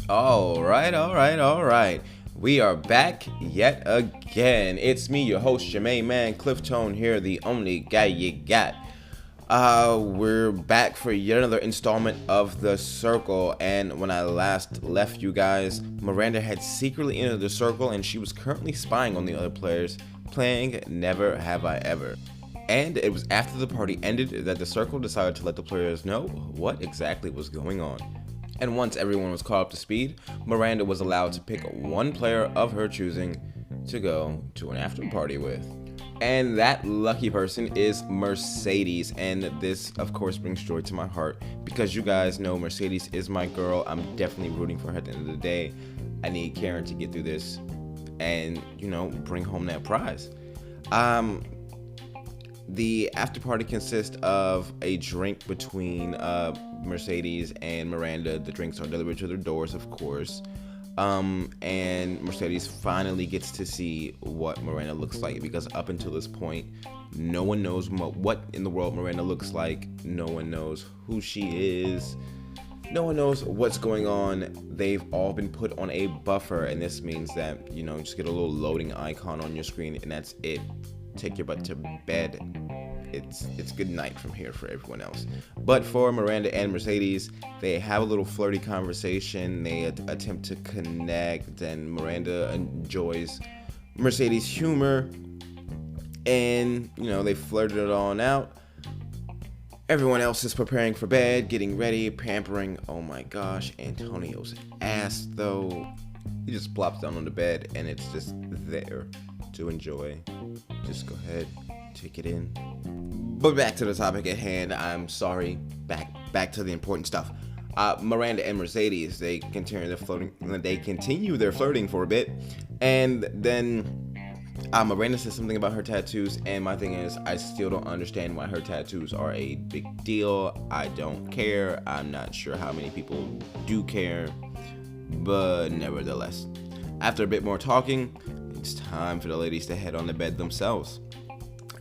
All right. We are back yet again. It's me, your host, your main man, Cliff Tone here, the only guy you got. We're back for yet another installment of The Circle, and when I last left you guys, Miranda had secretly entered the circle, and she was currently spying on the other players, playing Never Have I Ever. And it was after the party ended that the circle decided to let the players know what exactly was going on. And once everyone was caught up to speed, Miranda was allowed to pick one player of her choosing to go to an after party with. And that lucky person is Mercedes, and this of course brings joy to my heart because you guys know Mercedes is my girl. I'm definitely rooting for her at the end of the day. I need Karen to get through this and, bring home that prize. The after party consists of a drink between Mercedes and Miranda. The drinks are delivered to their doors, of course. And Mercedes finally gets to see what Miranda looks like, because up until this point, no one knows what in the world Miranda looks like. No one knows who she is. No one knows what's going on. They've all been put on a buffer, and this means that, just get a little loading icon on your screen, and that's it. Take your butt to bed. It's good night from here for everyone else. But for Miranda and Mercedes, they have a little flirty conversation. They attempt to connect, and Miranda enjoys Mercedes' humor, and they flirted it on out. Everyone else is preparing for bed, getting ready, pampering. Oh my gosh, Antonio's ass though. He just plops down on the bed, and it's just there to enjoy. Just go ahead, take it in. But back to the topic at hand. I'm sorry. Back to the important stuff. Miranda and Mercedes, they continue their flirting for a bit, and then Miranda says something about her tattoos, and my thing is, I still don't understand why her tattoos are a big deal. I don't care. I'm not sure how many people do care, but nevertheless, after a bit more talking, it's time for the ladies to head on to bed themselves.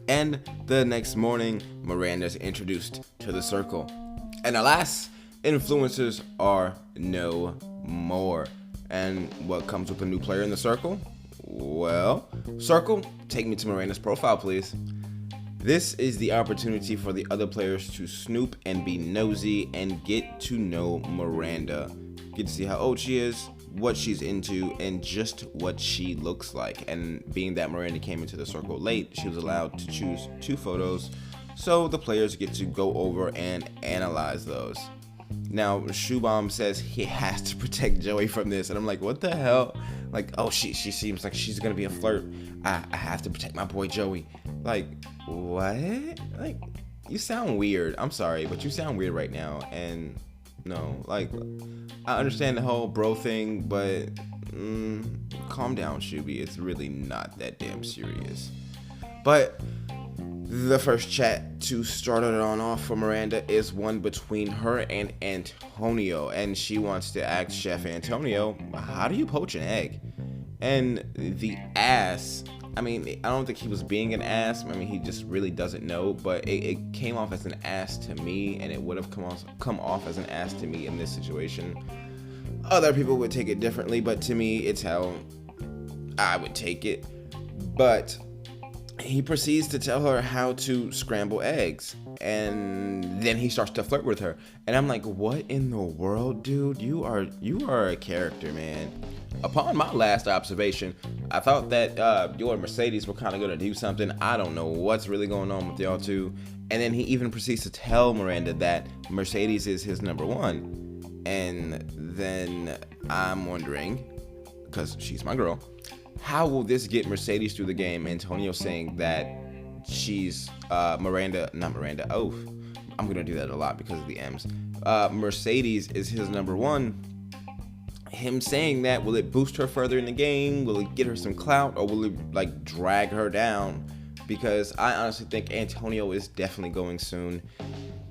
And the next morning, Miranda's introduced to the circle. And alas, influencers are no more. And what comes with a new player in the circle? Well, circle, take me to Miranda's profile, please. This is the opportunity for the other players to snoop and be nosy and get to know Miranda. Get to see how old she is, what she's into, and just what she looks like. And being that Miranda came into the circle late, she was allowed to choose 2 photos, so the players get to go over and analyze those. Now, Shoebomb says he has to protect Joey from this, and I'm like, what the hell? Like, oh, she seems like she's gonna be a flirt. I have to protect my boy Joey. Like, what? Like, you sound weird. I'm sorry, but you sound weird right now, and no, like, I understand the whole bro thing, but calm down, Shuby. It's really not that damn serious. But the first chat to start it on off for Miranda is one between her and Antonio, and she wants to ask Chef Antonio, how do you poach an egg? And the ass, I don't think he was being an ass. He just really doesn't know, but it came off as an ass to me, and it would have come off as an ass to me in this situation. Other people would take it differently, but to me, it's how I would take it. But he proceeds to tell her how to scramble eggs, and then he starts to flirt with her, and I'm like, what in the world, dude? You are a character, man. Upon my last observation, I thought that you and Mercedes were kind of going to do something. I don't know what's really going on with y'all two. And then he even proceeds to tell Miranda that Mercedes is his number one. And then I'm wondering, because she's my girl, how will this get Mercedes through the game? Antonio saying that she's not Miranda. Oh, I'm going to do that a lot because of the M's. Mercedes is his number one. Him saying that, will it boost her further in the game? Will it get her some clout, or will it drag her down? Because I honestly think Antonio is definitely going soon.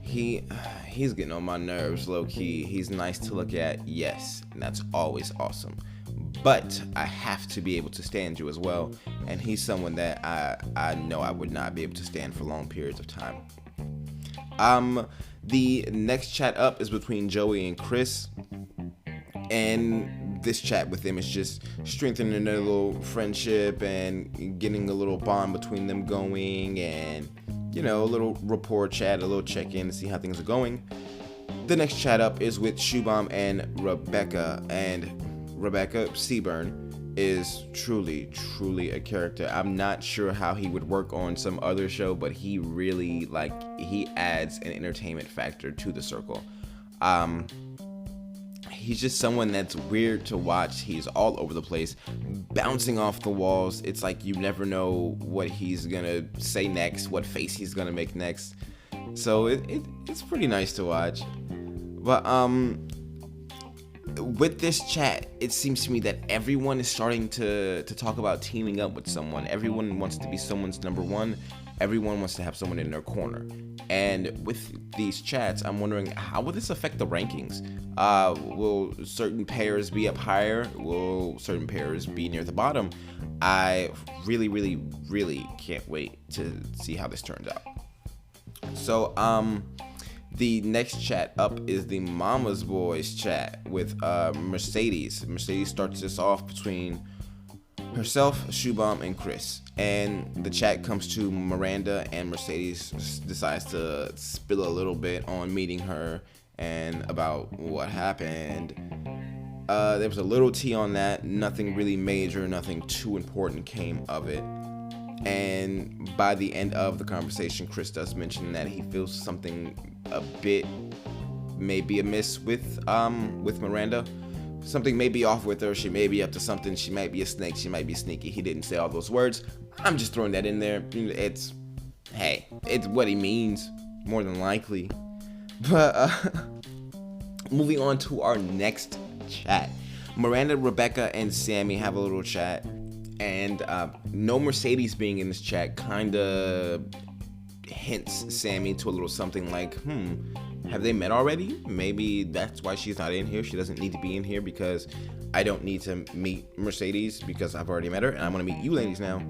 He's getting on my nerves, low key. He's nice to look at, yes, and that's always awesome. But I have to be able to stand you as well, and he's someone that I know I would not be able to stand for long periods of time. The next chat up is between Joey and Chris, and this chat with them is just strengthening their little friendship and getting a little bond between them going, and a little rapport chat, a little check-in to see how things are going. The next chat up is with Shubham and Rebecca, and Rebecca Seaburn is truly a character. I'm not sure how he would work on some other show, but he really he adds an entertainment factor to the circle. He's just someone that's weird to watch. He's all over the place, bouncing off the walls. It's like you never know what he's gonna say next, what face he's gonna make next. So it's pretty nice to watch. But with this chat, it seems to me that everyone is starting to talk about teaming up with someone. Everyone wants to be someone's number one. Everyone wants to have someone in their corner. And with these chats, I'm wondering, how will this affect the rankings? Will certain pairs be up higher? Will certain pairs be near the bottom? I really can't wait to see how this turns out. So, the next chat up is the Mama's Boys chat with Mercedes. Mercedes starts this off between herself, Shubham, and Chris. And the chat comes to Miranda, and Mercedes decides to spill a little bit on meeting her and about what happened. There was a little tea on that. Nothing really major, nothing too important came of it. And by the end of the conversation, Chris does mention that he feels something a bit maybe amiss with Miranda. Something may be off with her. She may be up to something. She might be a snake. She might be sneaky. He didn't say all those words. I'm just throwing that in there. It's what he means, more than likely. But moving on to our next chat. Miranda, Rebecca, and Sammy have a little chat. And no Mercedes being in this chat kind of hints Sammy to a little something like, have they met already? Maybe that's why she's not in here. She doesn't need to be in here because I don't need to meet Mercedes because I've already met her and I want to meet you ladies now.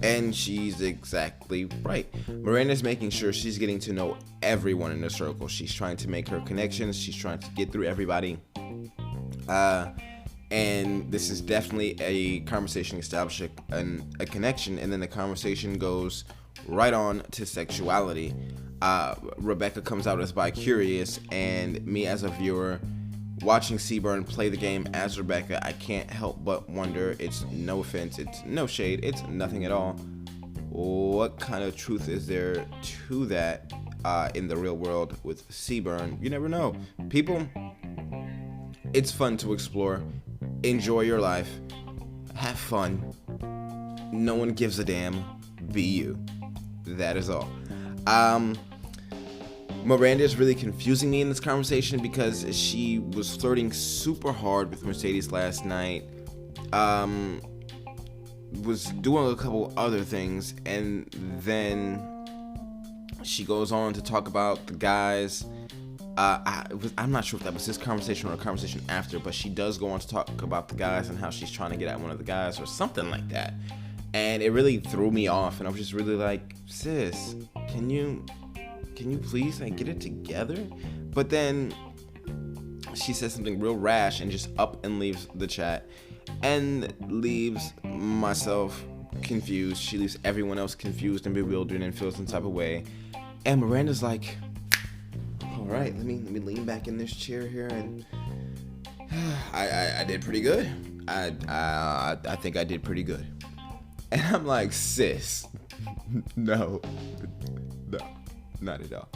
And she's exactly right. Miranda's making sure she's getting to know everyone in the circle. She's trying to make her connections. She's trying to get through everybody. And this is definitely a conversation establishing a connection, and then the conversation goes right on to sexuality. Rebecca comes out as bi-curious, and me as a viewer watching Seaburn play the game as Rebecca, I can't help but wonder, it's no offense, it's no shade, it's nothing at all, what kind of truth is there to that in the real world with Seaburn? You never know. People, it's fun to explore. Enjoy your life. Have fun. No one gives a damn. Be you. That is all. Miranda is really confusing me in this conversation because she was flirting super hard with Mercedes last night. Was doing a couple other things, and then she goes on to talk about the guys. I'm not sure if that was this conversation or a conversation after, but she does go on to talk about the guys and how she's trying to get at one of the guys or something like that. And it really threw me off, and I was just really like, sis, can you please get it together? But then she says something real rash and just up and leaves the chat and leaves myself confused. She leaves everyone else confused and bewildered and feels some type of way. And Miranda's like, all right, let me lean back in this chair here, and I did pretty good. I think I did pretty good. And I'm like, sis, no, not at all.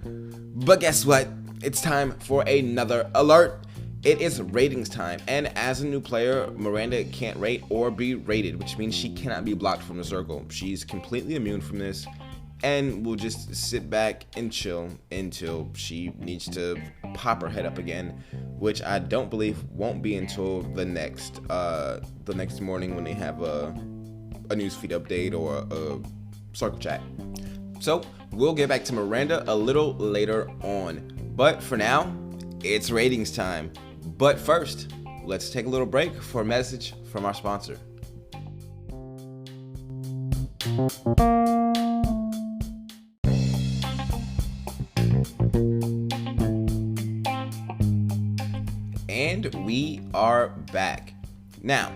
But guess what? It's time for another alert. It is ratings time, and as a new player, Miranda can't rate or be rated, which means she cannot be blocked from the circle. She's completely immune from this, and will just sit back and chill until she needs to pop her head up again, which I don't believe won't be until the next morning when they have a newsfeed update or a circle chat. So we'll get back to Miranda a little later on, but for now, it's ratings time. But first, let's take a little break for a message from our sponsor. And we are back. Now,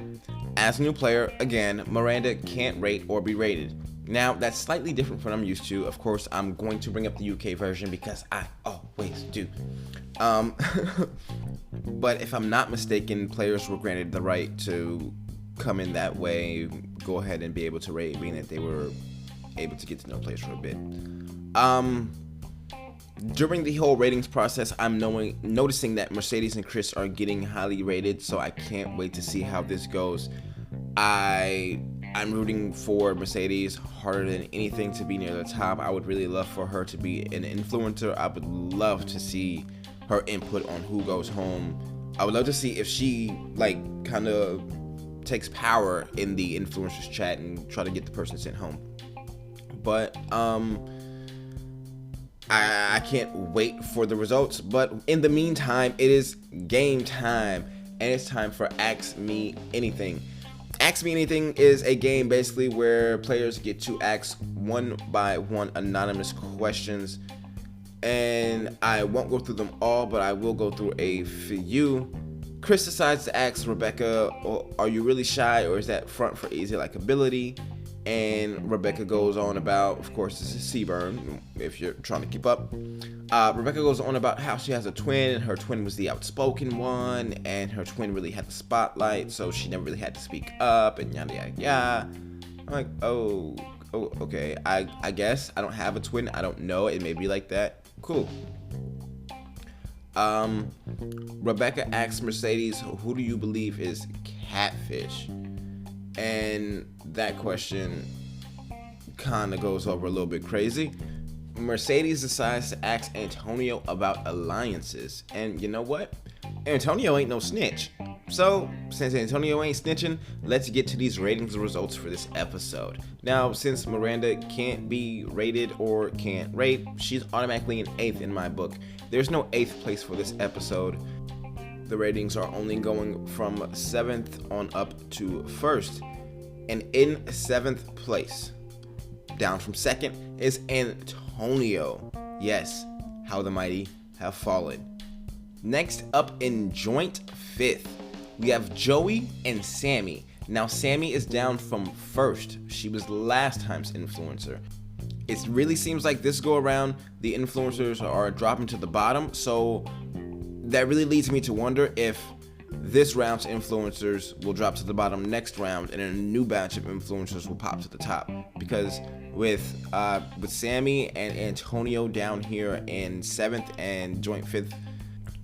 as a new player, again, Miranda can't rate or be rated. Now, that's slightly different from what I'm used to. Of course, I'm going to bring up the UK version because I always do. But if I'm not mistaken, players were granted the right to come in that way, go ahead and be able to rate, being that they were able to get to know players for a bit. During the whole ratings process, I'm noticing that Mercedes and Chris are getting highly rated, so I can't wait to see how this goes. I'm rooting for Mercedes harder than anything to be near the top. I would really love for her to be an influencer. I would love to see her input on who goes home. I would love to see if she kind of takes power in the influencers chat and try to get the person sent home. But I can't wait for the results. But in the meantime, it is game time, and it's time for Ask Me Anything. Ask Me Anything is a game basically where players get to ask one by one anonymous questions, and I won't go through them all, but I will go through a few. Chris decides to ask Rebecca, are you really shy, or is that front for easy likability? And Rebecca goes on about, of course, this is Seaburn, if you're trying to keep up. Rebecca goes on about how she has a twin, and her twin was the outspoken one, and her twin really had the spotlight, so she never really had to speak up, and yada, yada, yada. I'm like, oh, okay. I guess I don't have a twin. I don't know. It may be like that. Cool. Rebecca asks Mercedes, who do you believe is catfish? And that question kind of goes over a little bit crazy. Mercedes decides to ask Antonio about alliances. And you know what? Antonio ain't no snitch. So, since Antonio ain't snitching, let's get to these ratings results for this episode. Now, since Miranda can't be rated or can't rate, she's automatically an 8th in my book. There's no 8th place for this episode. The ratings are only going from 7th on up to 1st. And in 7th place, down from 2nd, is Antonio. Yes, how the mighty have fallen. Next up in joint 5th, we have Joey and Sammy. Now, Sammy is down from 1st. She was last time's influencer. It really seems like this go around, the influencers are dropping to the bottom, so that really leads me to wonder if this round's influencers will drop to the bottom next round, and a new batch of influencers will pop to the top. Because with Sammy and Antonio down here in 7th and joint 5th,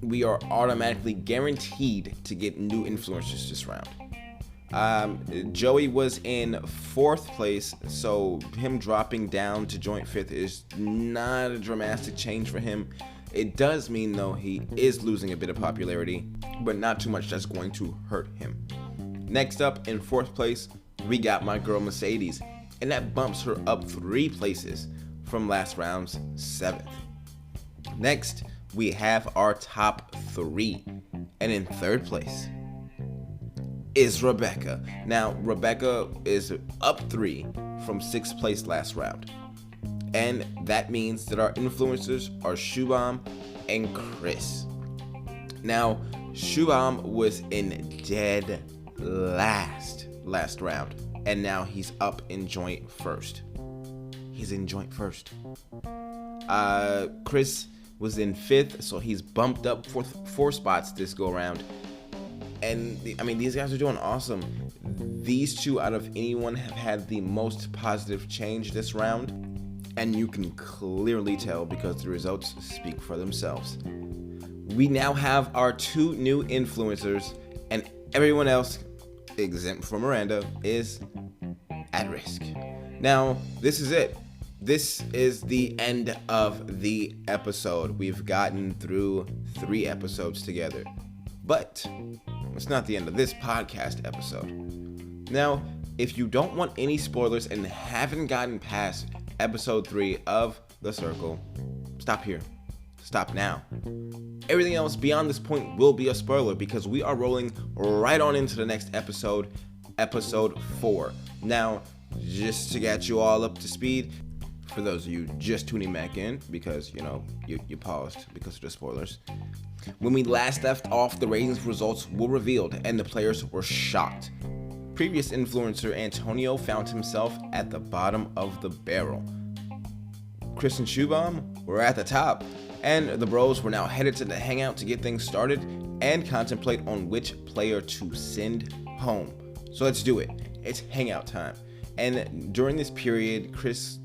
we are automatically guaranteed to get new influencers this round. Joey was in 4th place, so him dropping down to joint 5th is not a dramatic change for him. It does mean, though, he is losing a bit of popularity, but not too much that's going to hurt him. Next up, in 4th place, we got my girl Mercedes, and that bumps her up 3 places from last round's 7th. Next, we have our top 3, and in 3rd place is Rebecca. Now, Rebecca is up 3 from 6th place last round. And that means that our influencers are Shubham and Chris. Now, Shubham was in dead last round, and now he's up in joint 1st. He's in joint 1st. Chris was in 5th, so he's bumped up 4 spots this go around. And these guys are doing awesome. These two out of anyone have had the most positive change this round. And you can clearly tell because the results speak for themselves. We now have our 2 new influencers, and everyone else, exempt from Miranda, is at risk. Now, this is it. This is the end of the episode. We've gotten through 3 episodes together. But it's not the end of this podcast episode. Now, if you don't want any spoilers and haven't gotten past episode 3 of The Circle, stop here. Stop now. Everything else beyond this point will be a spoiler because we are rolling right on into the next episode, episode 4. Now, just to get you all up to speed, For those of you just tuning back in, because you paused because of the spoilers. When we last left off, the ratings results were revealed and the players were shocked. Previous influencer Antonio found himself at the bottom of the barrel. Chris and Shubham were at the top, and the bros were now headed to the hangout to get things started and contemplate on which player to send home. So let's do it. It's hangout time. And during this period, Chris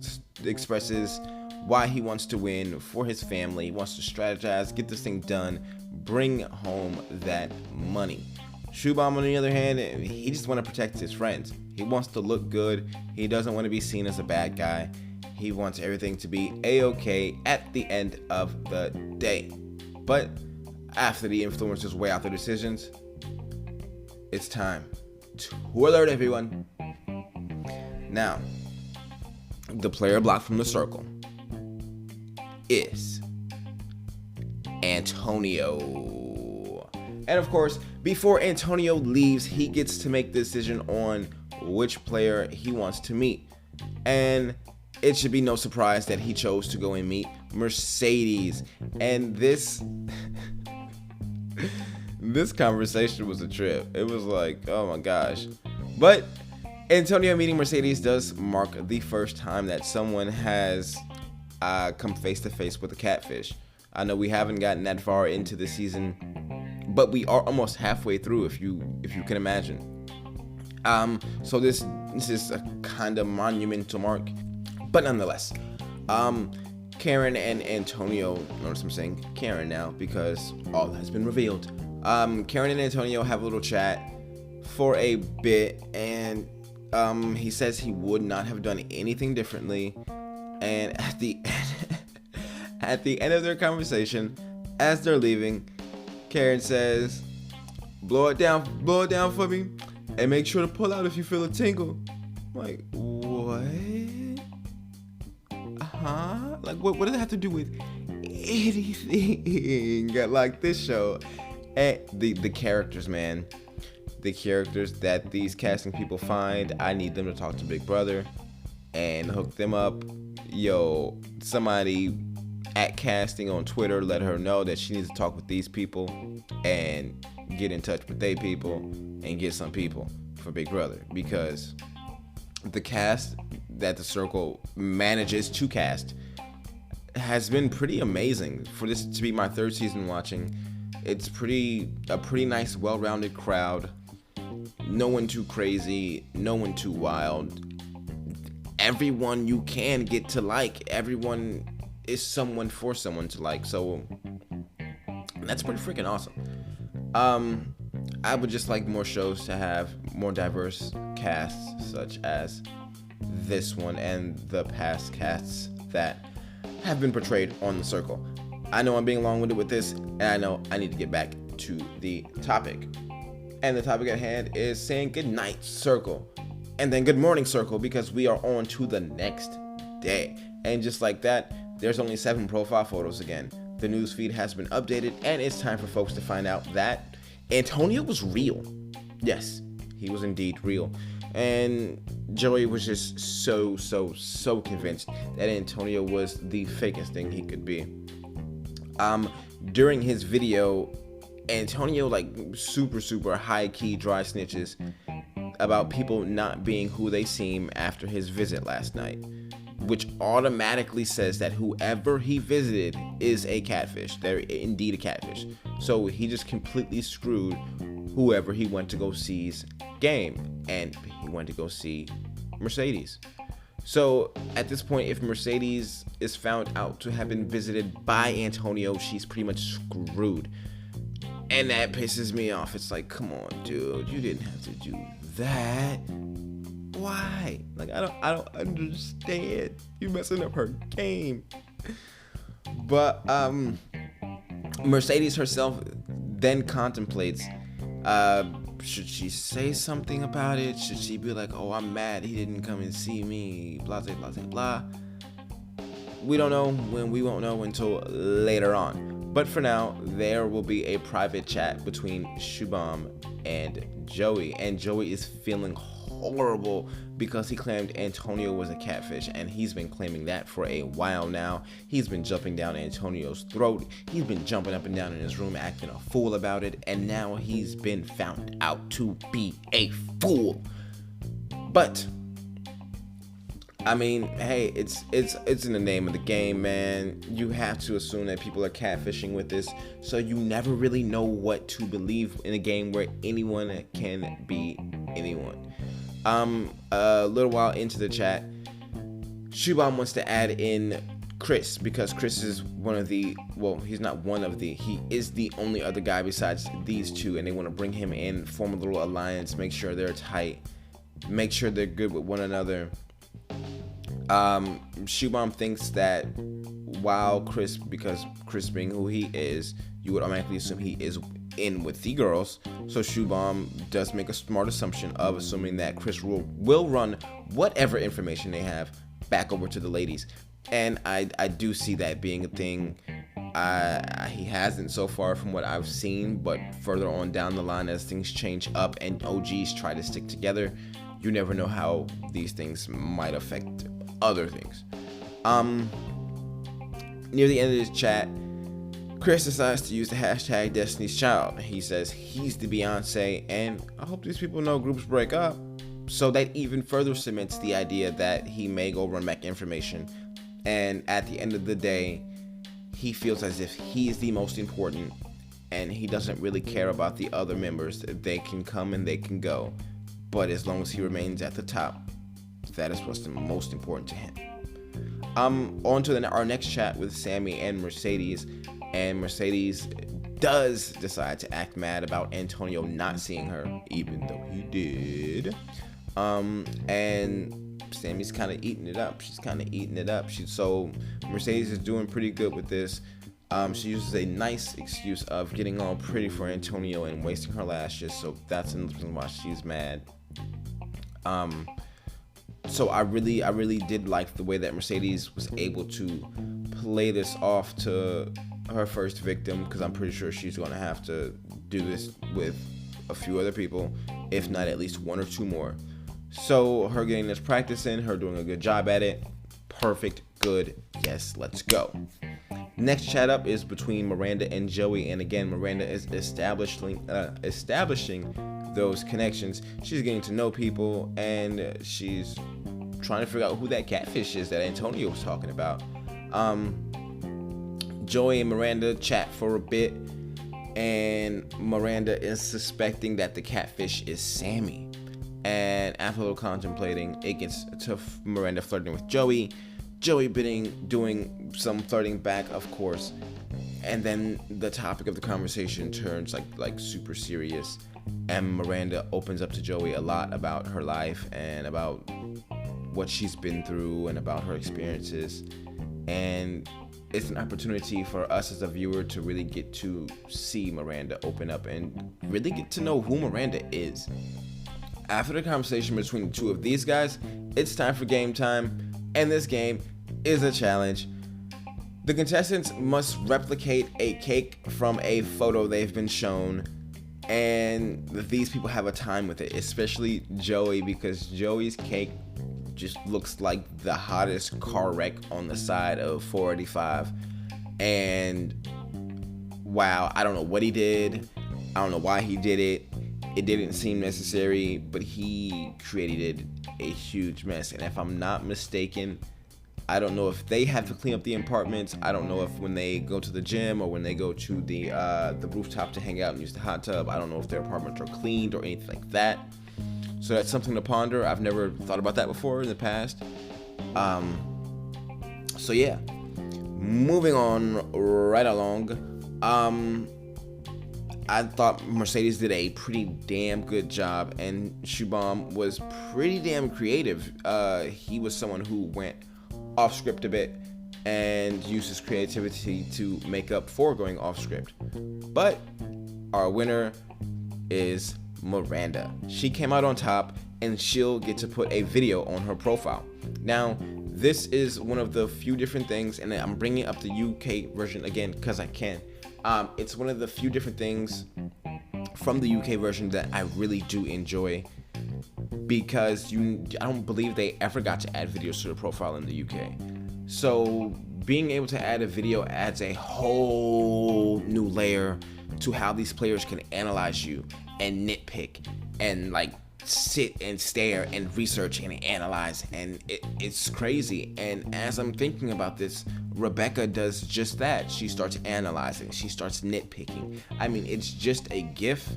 expresses why he wants to win for his family, wants to strategize, get this thing done, bring home that money. Shubham, on the other hand, he just wants to protect his friends. He wants to look good. He doesn't want to be seen as a bad guy. He wants everything to be a-okay at the end of the day. But after the influencers weigh out their decisions, it's time to alert everyone. Now, the player blocked from the circle is Antonio. And of course, before Antonio leaves, he gets to make the decision on which player he wants to meet. And it should be no surprise that he chose to go and meet Mercedes. And this conversation was a trip. It was like, oh my gosh. But Antonio meeting Mercedes does mark the first time that someone has come face to face with a catfish. I know we haven't gotten that far into the season, but we are almost halfway through, if you can imagine. So this is a kind of monumental mark, but nonetheless, Karen and Antonio. Notice I'm saying Karen now because all has been revealed. Karen and Antonio have a little chat for a bit, and he says he would not have done anything differently. And at the end of their conversation, as they're leaving, Karen says, blow it down for me, and make sure to pull out if you feel a tingle. I'm like, what? Like, what does it have to do with anything? Like, this show, and the characters, man. The characters that these casting people find, I need them to talk to Big Brother and hook them up. Yo, somebody at casting on Twitter let her know that she needs to talk with these people and get in touch with they people and get some people for Big Brother, because the cast that the circle manages to cast has been pretty amazing. For this to be my third season watching, it's a pretty nice, well-rounded crowd. No one too crazy, no one too wild. Everyone you can get to like. Everyone is someone for someone to like. So that's pretty freaking awesome. I would just like more shows to have more diverse casts, such as this one and the past casts that have been portrayed on the circle. I know I'm being long-winded with this, and I know I need to get back to the topic. And the topic at hand is saying good night, circle, and then good morning, circle, because we are on to the next day. And just like that, there's only 7 profile photos again. The newsfeed has been updated, and it's time for folks to find out that Antonio was real. Yes, he was indeed real. And Joey was just so convinced that Antonio was the fakest thing he could be. During his video, Antonio super high-key dry snitches about people not being who they seem after his visit last night, which automatically says that whoever he visited is a catfish. They're indeed a catfish. So he just completely screwed whoever he went to go see's game, and he went to go see Mercedes. So at this point, if Mercedes is found out to have been visited by Antonio, she's pretty much screwed. And that pisses me off. It's like, come on, dude, you didn't have to do that. Why? Like, I don't understand. You're messing up her game. But Mercedes herself then contemplates, should she say something about it? Should she be like, oh, I'm mad he didn't come and see me, blah, blah, blah, blah. We don't know when. We won't know until later on. But for now, there will be a private chat between Shubham and Joey. And Joey is feeling horrible because he claimed Antonio was a catfish, and he's been claiming that for a while now. He's been jumping down Antonio's throat. He's been jumping up and down in his room acting a fool about it, and now he's been found out to be a fool. But I mean, hey, it's in the name of the game, man. You have to assume that people are catfishing with this, so you never really know what to believe in a game where anyone can be anyone. A little while into the chat, Shubham wants to add in Chris, because Chris is he's not one of the, he is the only other guy besides these two, and they want to bring him in, form a little alliance, make sure they're tight, make sure they're good with one another. Shubham thinks that while because Chris being who he is, you would automatically assume he is in with the girls. So Shubham does make a smart assumption of assuming that Chris will run whatever information they have back over to the ladies. And I do see that being a thing. He hasn't so far from what I've seen, but further on down the line as things change up and OGs try to stick together, you never know how these things might affect other things. Near the end of this chat, Chris decides to use the hashtag Destiny's Child. He says he's the Beyonce, and I hope these people know groups break up. So that even further cements the idea that he may go run back information, and at the end of the day, he feels as if he is the most important, and he doesn't really care about the other members. They can come and they can go, but as long as he remains at the top, that is what's the most important to him. On to our next chat with Sammy and Mercedes, and Mercedes does decide to act mad about Antonio not seeing her, even though he did. And Sammy's kind of eating it up. So Mercedes is doing pretty good with this. She uses a nice excuse of getting all pretty for Antonio and wasting her lashes, so that's another reason why she's mad. So I really did like the way that Mercedes was able to play this off to her first victim, because I'm pretty sure she's going to have to do this with a few other people, if not at least one or two more. So her getting this practice in, her doing a good job at it, perfect, good, yes, let's go. Next chat up is between Miranda and Joey, and again, Miranda is establishing those connections. She's getting to know people, and she's trying to figure out who that catfish is that Antonio was talking about. Joey and Miranda chat for a bit, and Miranda is suspecting that the catfish is Sammy. And after a little contemplating, it gets to Miranda flirting with Joey doing some flirting back, of course, and then the topic of the conversation turns like super serious, and Miranda opens up to Joey a lot about her life and about what she's been through and about her experiences, and it's an opportunity for us as a viewer to really get to see Miranda open up and really get to know who Miranda is. After the conversation between the two of these guys, it's time for game time, and this game is a challenge. The contestants must replicate a cake from a photo they've been shown, and these people have a time with it, especially Joey, because Joey's cake just looks like the hottest car wreck on the side of 485. And wow, I don't know what he did. I don't know why he did it. It didn't seem necessary, but he created a huge mess. And if I'm not mistaken, I don't know if they have to clean up the apartments. I don't know if when they go to the gym or when they go to the rooftop to hang out and use the hot tub, I don't know if their apartments are cleaned or anything like that. So that's something to ponder. I've never thought about that before in the past. So yeah, moving on right along. I thought Mercedes did a pretty damn good job, and Shubham was pretty damn creative. He was someone who went off script a bit and used his creativity to make up for going off script. But our winner is Miranda. She came out on top, and she'll get to put a video on her profile. Now, this is one of the few different things, and I'm bringing up the UK version again because I can. It's one of the few different things from the UK version that I really do enjoy. because I don't believe they ever got to add videos to their profile in the UK. So being able to add a video adds a whole new layer to how these players can analyze you and nitpick and like sit and stare and research and analyze, and it's crazy. And as I'm thinking about this, Rebecca does just that. She starts analyzing, she starts nitpicking. I mean, it's just a gif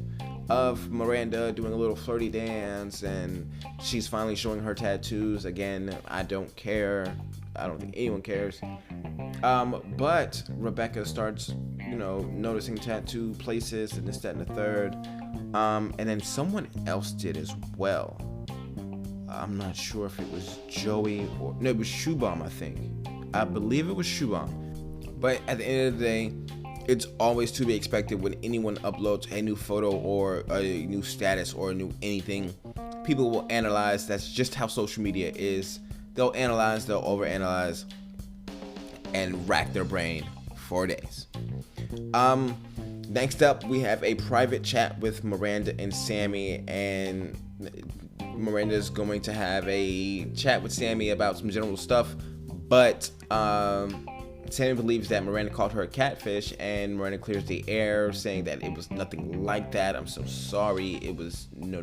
of Miranda doing a little flirty dance, and she's finally showing her tattoos again. I don't care. I don't think anyone cares. But Rebecca starts, noticing tattoo places and this, that, and the third. And then someone else did as well. I'm not sure if it was Joey or... No, it was Shubham, I think. I believe it was Shubham. But at the end of the day, it's always to be expected when anyone uploads a new photo or a new status or a new anything. People will analyze. That's just how social media is. They'll analyze, they'll overanalyze, and rack their brain for days. Next up, we have a private chat with Miranda and Sammy, and Miranda's going to have a chat with Sammy about some general stuff, but Sammy believes that Miranda called her a catfish, and Miranda clears the air, saying that it was nothing like that. I'm so sorry. It was no.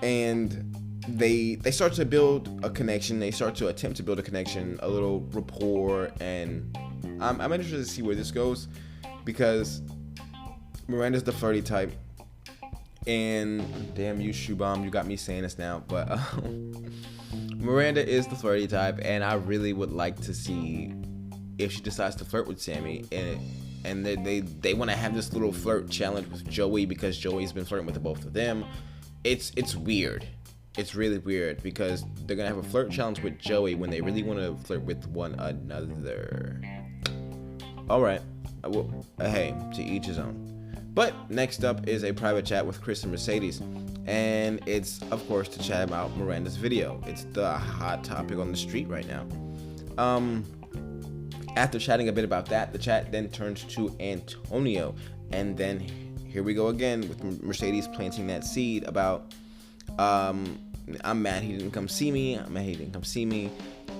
And they start to build a connection. They start to attempt to build a connection, a little rapport, and I'm interested to see where this goes, because Miranda's the flirty type, and damn you, Shubham, you got me saying this now, but Miranda is the flirty type, and I really would like to see if she decides to flirt with Sammy, and they want to have this little flirt challenge with Joey, because Joey's been flirting with the both of them. It's weird. It's really weird, because they're gonna have a flirt challenge with Joey when they really want to flirt with one another. All right, hey, to each his own. But next up is a private chat with Chris and Mercedes, and it's of course to chat about Miranda's video. It's the hot topic on the street right now. After chatting a bit about that, the chat then turns to Antonio, and then here we go again with Mercedes planting that seed about I'm mad he didn't come see me.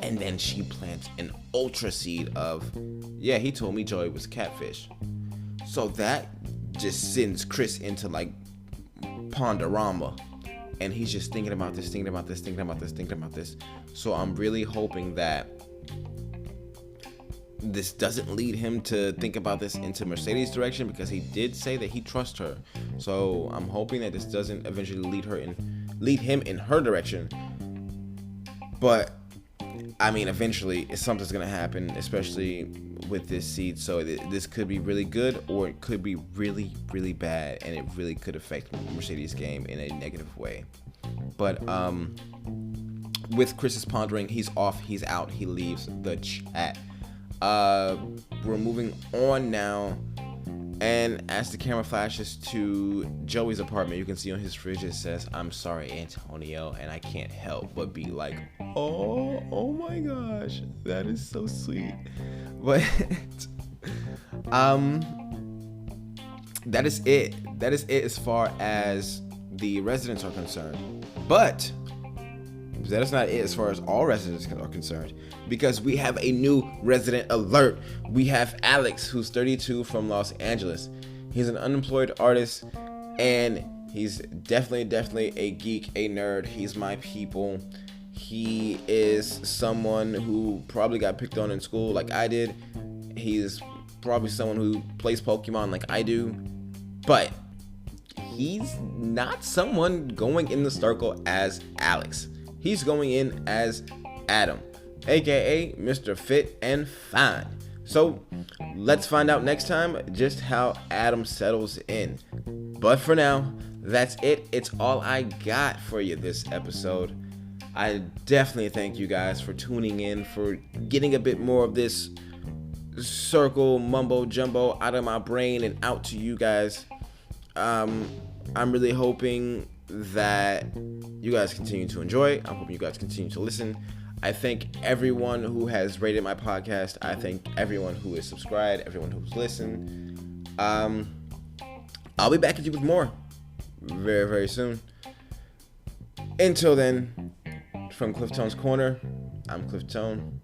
And then she plants an ultra seed of, yeah, he told me Joey was catfish. So that just sends Chris into like ponderama, and he's just thinking about this. So I'm really hoping that this doesn't lead him to think about this into Mercedes' direction, because he did say that he trusts her. So I'm hoping that this doesn't eventually lead him in her direction. But I mean, eventually something's gonna happen, especially with this seed. So this could be really good, or it could be really, really bad, and it really could affect Mercedes' game in a negative way. But with Chris's pondering, he's off, he's out, he leaves the chat. We're moving on now, and as the camera flashes to Joey's apartment, you can see on his fridge it says, "I'm sorry, Antonio," and I can't help but be like, oh my gosh, that is so sweet. But that is it as far as the residents are concerned. But that is not it as far as all residents are concerned, because we have a new resident alert. We have Alex, who's 32, from Los Angeles. He's an unemployed artist, and he's definitely a geek, a nerd. He's my people. He is someone who probably got picked on in school like I did. He's probably someone who plays Pokemon like I do, but he's not someone going in the circle as Alex. He's going in as Adam, aka Mr. Fit and Fine. So let's find out next time just how Adam settles in. But for now, that's it. It's all I got for you this episode. I definitely thank you guys for tuning in, for getting a bit more of this circle mumbo jumbo out of my brain and out to you guys. I'm really hoping that you guys continue to enjoy. I'm hoping you guys continue to listen. I thank everyone who has rated my podcast. I thank everyone who is subscribed, everyone who's listened. I'll be back at you with more very, very soon. Until then, from Cliff Tone's Corner, I'm Cliff Tone.